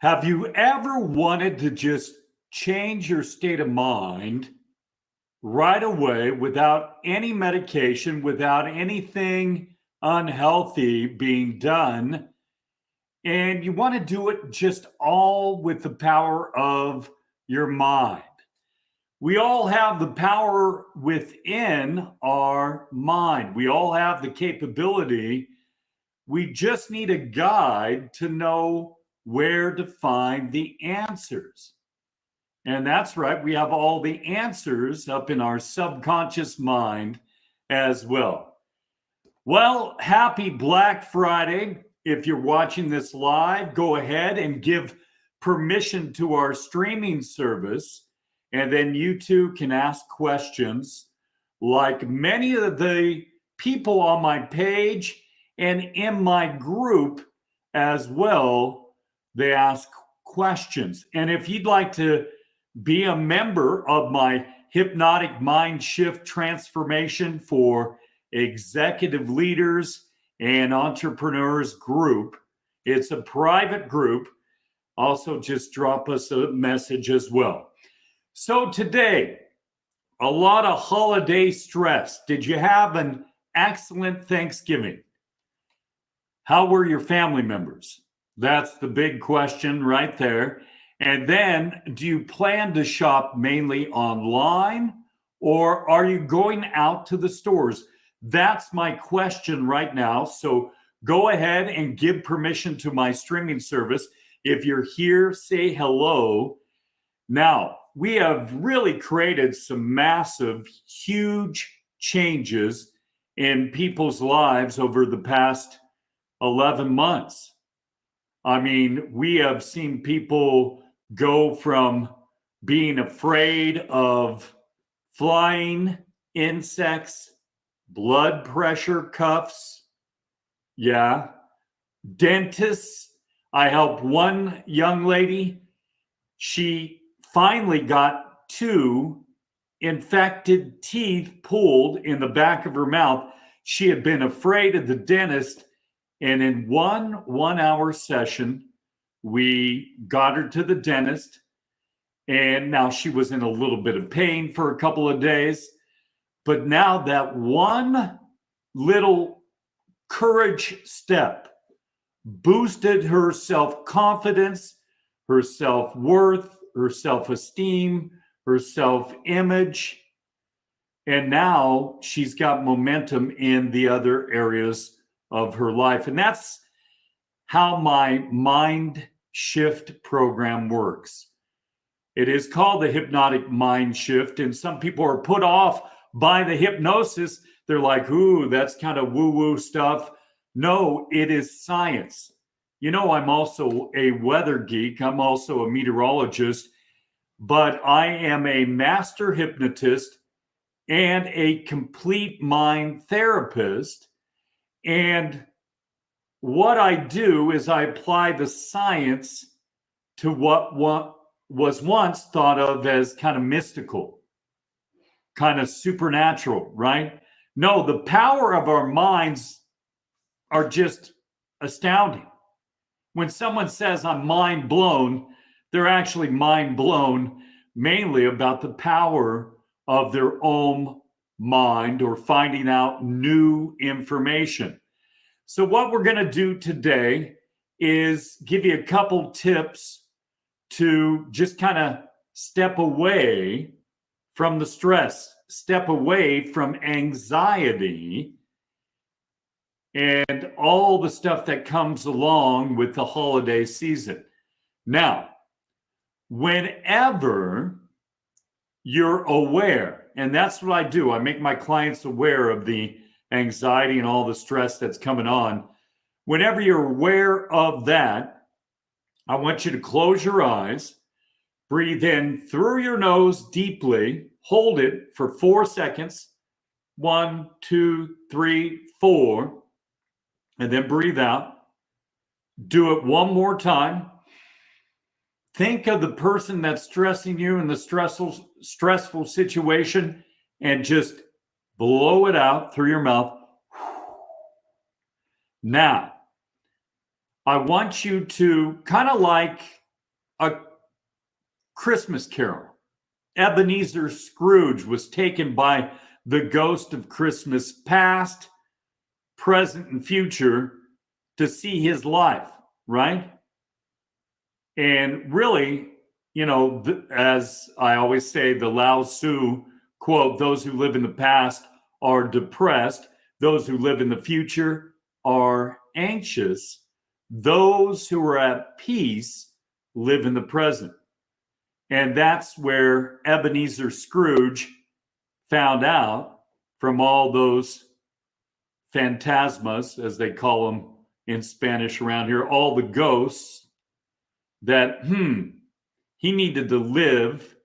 Have you ever wanted to just change your state of mind right away without any medication, without anything unhealthy being done? And you want to do it just all with the power of your mind. We all have the power within our mind. We all have the capability. We just need a guide to know where to find the answers. And that's right, we have all the answers up in our subconscious mind as well. Well, happy Black Friday. If you're watching this live, go ahead and give permission to our streaming service, and then you too can ask questions like many of the people on my page and in my group as well. They ask questions. And if you'd like to be a member of my Hypnotic Mindshift Transformation for Executive Leaders and Entrepreneurs group, it's a private group. Also, just drop us a message as well. So today, a lot of holiday stress. Did you have an excellent Thanksgiving? How were your family members? That's the big question right there. And then, do you plan to shop mainly online, or are you going out to the stores? That's my question right now. So go ahead and give permission to my streaming service. If you're here, say hello. Now, we have really created some massive, huge changes in people's lives over the past 11 months. I mean, we have seen people go from being afraid of flying insects, blood pressure cuffs, dentists. I helped one young lady. She finally got 2 infected teeth pulled in the back of her mouth. She had been afraid of the dentist. And in one 1-hour session, we got her to the dentist. And now she was in a little bit of pain for a couple of days. But now that one little courage step boosted her self-confidence, her self-worth, her self-esteem, her self-image. And now she's got momentum in the other areas of her life. And that's how my Mind Shift program works. It is called the Hypnotic Mind Shift. And some people are put off by the hypnosis. They're like, ooh, that's kind of woo-woo stuff. No, it is science. You know, I'm also a weather geek. I'm also a meteorologist, but I am a master hypnotist and a complete mind therapist. And what I do is I apply the science to what was once thought of as kind of mystical, kind of supernatural, right? No, the power of our minds are just astounding. When someone says I'm mind blown, they're actually mind blown mainly about the power of their own mind or finding out new information. So what we're going to do today is give you a couple tips to just kind of step away from the stress, step away from anxiety and all the stuff that comes along with the holiday season. Now, whenever you're aware, and that's what I do, I make my clients aware of the anxiety and all the stress that's coming on. Whenever you're aware of that, I want you to close your eyes, breathe in through your nose deeply, hold it for 4 seconds. 1, 2, 3, 4. And then breathe out. Do it one more time. Think of the person that's stressing you in the stressful situation and just blow it out through your mouth. Now, I want you to kind of like a Christmas Carol. Ebenezer Scrooge was taken by the ghost of Christmas past, present, and future to see his life, right? And really, as I always say, the Lao Tzu quote, those who live in the past are depressed. Those who live in the future are anxious. Those who are at peace live in the present. And that's where Ebenezer Scrooge found out from all those phantasmas, as they call them in Spanish around here, all the ghosts, that he needed to live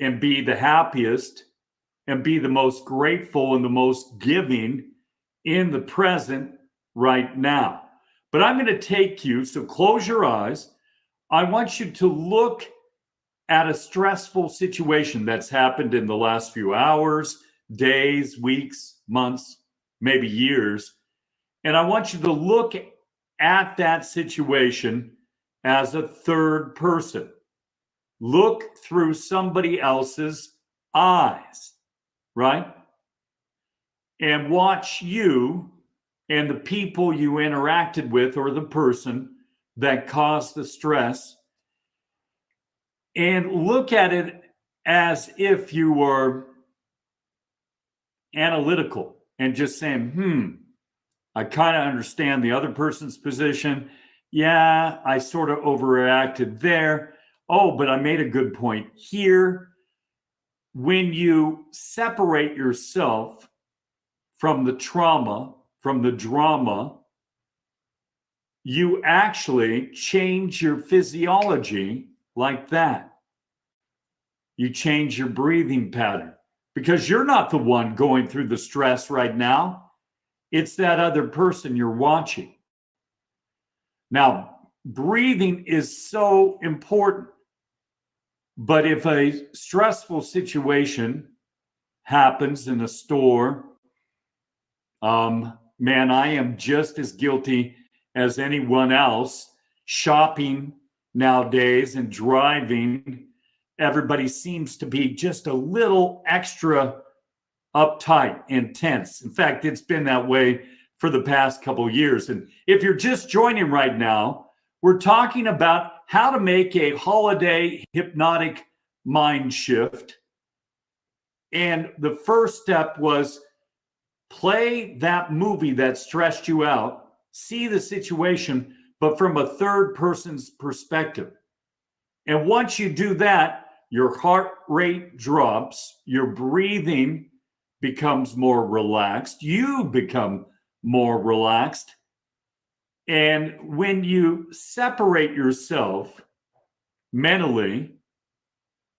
and be the happiest and be the most grateful and the most giving in the present right now. But I'm going to take you, so close your eyes. I want you to look at a stressful situation that's happened in the last few hours, days, weeks, months, maybe years. And I want you to look at that situation as a third person. Look through somebody else's eyes, right? And watch you and the people you interacted with or the person that caused the stress, and look at it as if you were analytical and just saying, I kind of understand the other person's position. Yeah, I sort of overreacted there. Oh, but I made a good point here. When you separate yourself from the trauma, from the drama, you actually change your physiology like that. You change your breathing pattern because you're not the one going through the stress right now. It's that other person you're watching. Now, breathing is so important. But if a stressful situation happens in a store, man, I am just as guilty as anyone else. Shopping nowadays and driving, everybody seems to be just a little extra uptight and tense. In fact, it's been that way for the past couple of years. And if you're just joining right now, we're talking about how to make a holiday hypnotic mind shift. And the first step was play that movie that stressed you out, see the situation, but from a third person's perspective. And once you do that, your heart rate drops, your breathing becomes more relaxed, you become more relaxed. And when you separate yourself mentally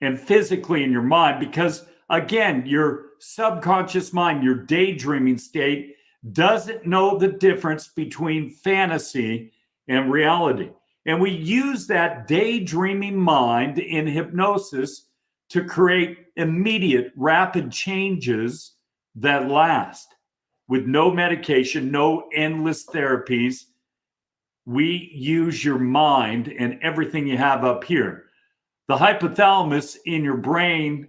and physically in your mind, because again, your subconscious mind, your daydreaming state doesn't know the difference between fantasy and reality. And we use that daydreaming mind in hypnosis to create immediate, rapid changes that last with no medication, no endless therapies. We use your mind and everything you have up here. The hypothalamus in your brain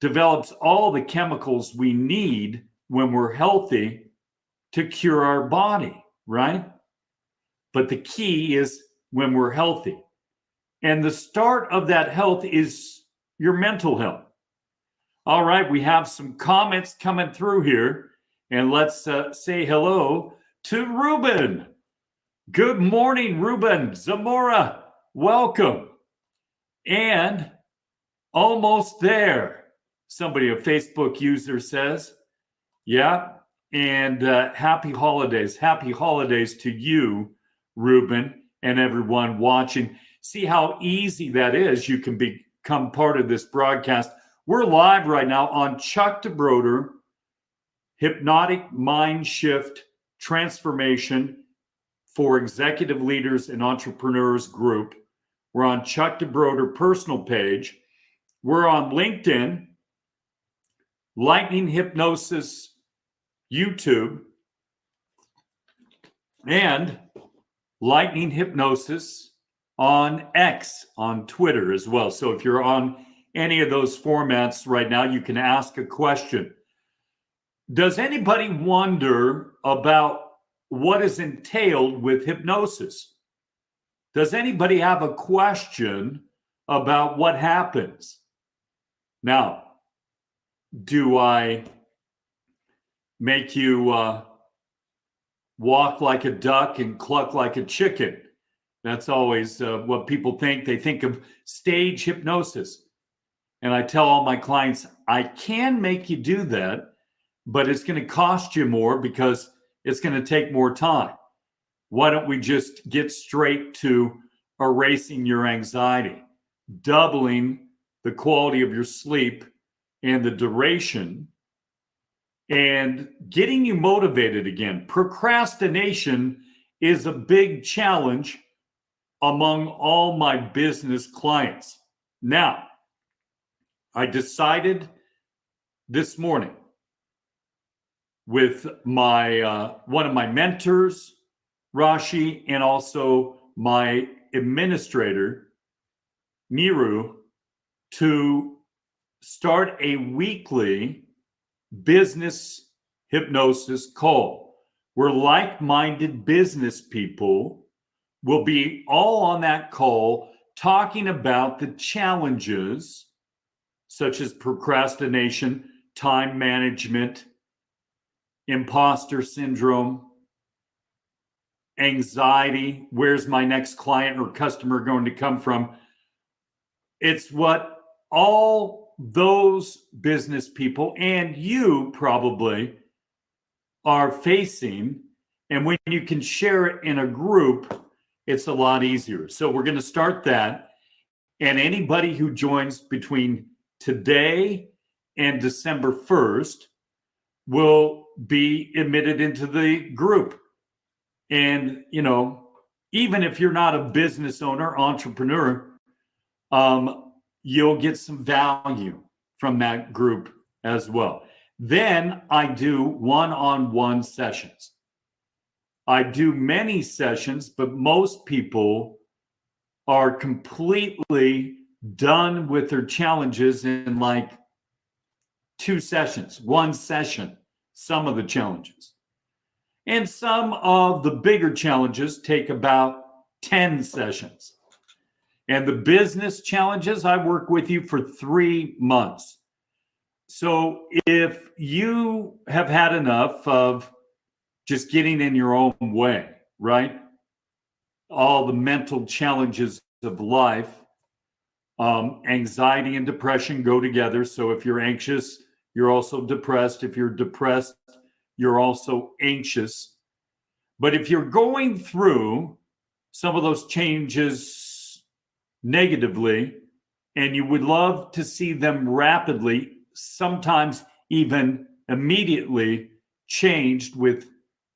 develops all the chemicals we need when we're healthy to cure our body, right? But the key is when we're healthy. And the start of that health is your mental health. All right, we have some comments coming through here. And let's say hello to Ruben. Good morning, Ruben. Zamora, welcome. And almost there, somebody, a Facebook user says. Yeah, and happy holidays. Happy holidays to you, Ruben, and everyone watching. See how easy that is. You can become part of this broadcast. We're live right now on Chuck DeBroder, Hypnotic Mindshift Transformation for Executive Leaders and Entrepreneurs group. We're on Chuck DeBroder personal page. We're on LinkedIn, Lightning Hypnosis YouTube, and Lightning Hypnosis on X, on Twitter as well. So if you're on any of those formats right now, you can ask a question. Does anybody wonder about what is entailed with hypnosis? Does anybody have a question about what happens? Now, do I make you walk like a duck and cluck like a chicken? That's always what people think. They think of stage hypnosis. And I tell all my clients, I can make you do that, but it's going to cost you more because it's going to take more time. Why don't we just get straight to erasing your anxiety, doubling the quality of your sleep and the duration, and getting you motivated again? Procrastination is a big challenge among all my business clients. Now, I decided this morning with my one of my mentors, Rashi, and also my administrator, Niru, to start a weekly business hypnosis call where like-minded business people will be all on that call talking about the challenges such as procrastination, time management, imposter syndrome, anxiety. Where's my next client or customer going to come from? It's what all those business people and you probably are facing. And when you can share it in a group, it's a lot easier. So we're going to start that. And anybody who joins between today and December 1st will be admitted into the group. And, you know, even if you're not a business owner, entrepreneur, you'll get some value from that group as well. Then I do one-on-one sessions. I do many sessions, but most people are completely done with their challenges in like 2 sessions, 1 session, some of the challenges. And some of the bigger challenges take about 10 sessions. And the business challenges, I work with you for 3 months. So if you have had enough of just getting in your own way, right? All the mental challenges of life, anxiety and depression go together. So if you're anxious, you're also depressed. If you're depressed, you're also anxious. But if you're going through some of those changes negatively, and you would love to see them rapidly, sometimes even immediately changed with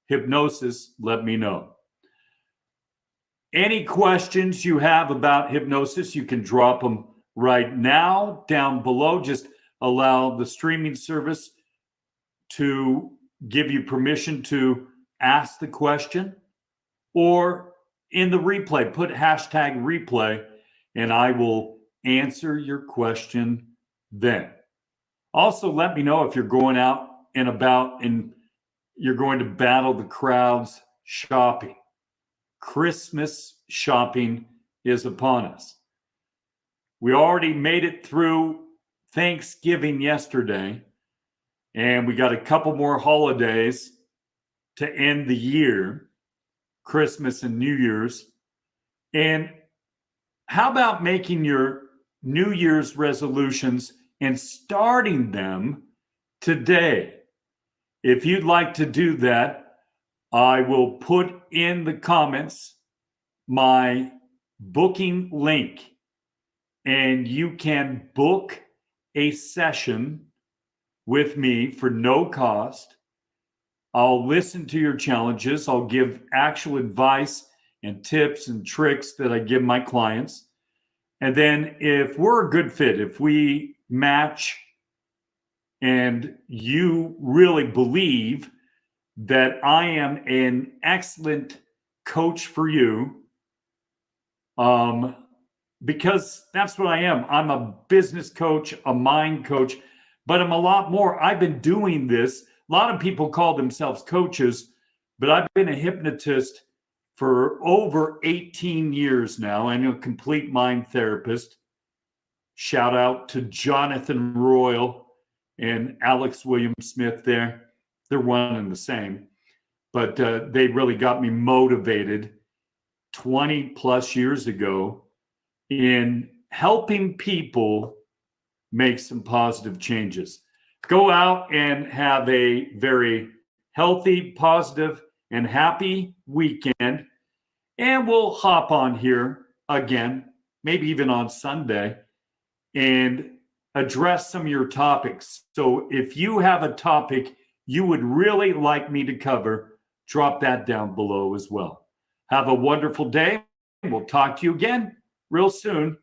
hypnosis, let me know. Any questions you have about hypnosis, you can drop them right now down below. Just allow the streaming service to give you permission to ask the question, or in the replay, put hashtag replay, and I will answer your question then. Also, let me know if you're going out and about and you're going to battle the crowds shopping. Christmas shopping is upon us. We already made it through Thanksgiving yesterday, and we got a couple more holidays to end the year, Christmas and New Year's. And how about making your New Year's resolutions and starting them today? If you'd like to do that, I will put in the comments my booking link, and you can book a session with me for no cost. I'll listen to your challenges. I'll give actual advice and tips and tricks that I give my clients. And then if we're a good fit, if we match and you really believe that I am an excellent coach for you, because that's what I am. I'm a business coach, a mind coach, but I'm a lot more. I've been doing this. A lot of people call themselves coaches, but I've been a hypnotist for over 18 years now. I'm a complete mind therapist. Shout out to Jonathan Royal and Alex William Smith there. They're one and the same, but they really got me motivated 20 plus years ago in helping people make some positive changes. Go out and have a very healthy, positive, and happy weekend. And we'll hop on here again, maybe even on Sunday, and address some of your topics. So if you have a topic you would really like me to cover, drop that down below as well. Have a wonderful day. We'll talk to you again real soon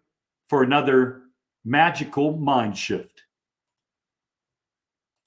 for another magical mind shift.